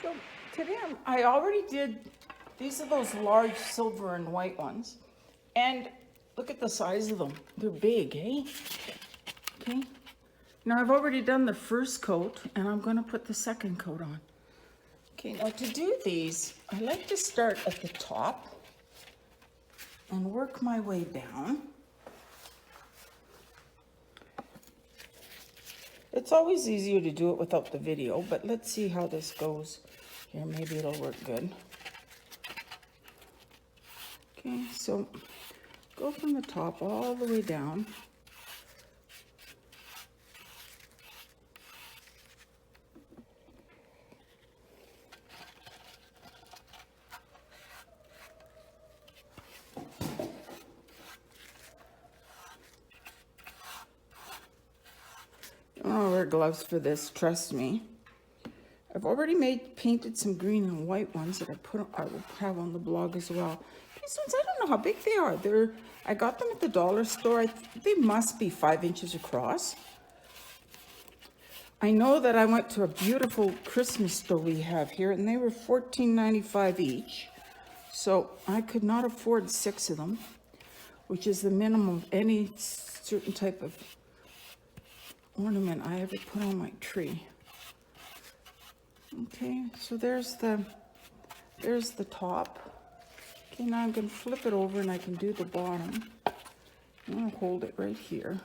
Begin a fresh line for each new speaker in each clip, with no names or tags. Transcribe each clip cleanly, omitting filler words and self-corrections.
So today I already did, these are those large silver and white ones. And look at the size of them. They're big, eh? Okay. Now I've already done the first coat and I'm going to put the second coat on. Okay, now to do these, I like to start at the top and work my way down. It's always easier to do it without the video, but let's see how this goes. Here, maybe it'll work good. Okay, so go from the top all the way down. I'll wear gloves for this, trust me. I've already painted some green and white ones that I will have on the blog as well. These ones, I don't know how big they are. I got them at the dollar store. They must be 5 inches across. I know that I went to a beautiful Christmas store we have here, and they were $14.95 each. So I could not afford 6 of them, which is the minimum of any certain type of ornament I ever put on my tree. Okay, so there's the top. Okay, now I'm going to flip it over and I can do the bottom. I'm going to hold it right here.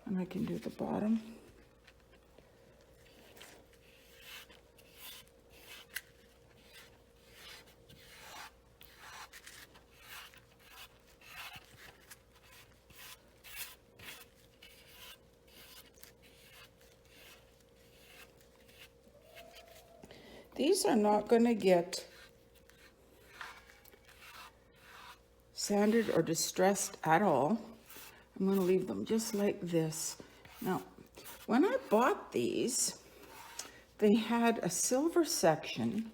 And I can do the bottom. These are not going to get sanded or distressed at all. I'm going to leave them just like this. Now, when I bought these, they had a silver section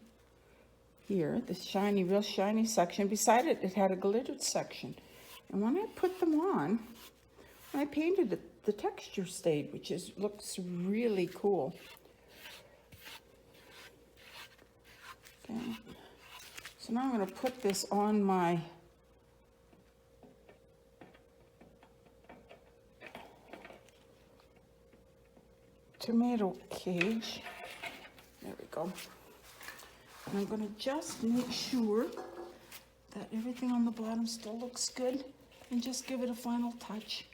here, this shiny, real shiny section. Beside it, it had a glittered section. And when I put them on, I painted it, the texture stayed, which looks really cool. Okay. So now I'm going to put this on my tomato cage. There we go. And I'm going to just make sure that everything on the bottom still looks good and just give it a final touch.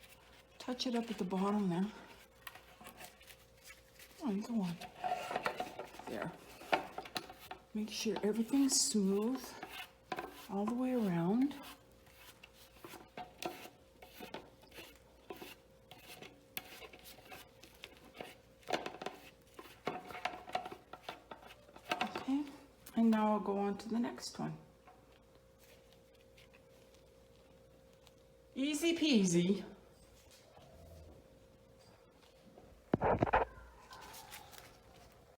Touch it up at the bottom there. Go on. There. Make sure everything's smooth all the way around. Okay, and now I'll go on to the next one. Easy peasy.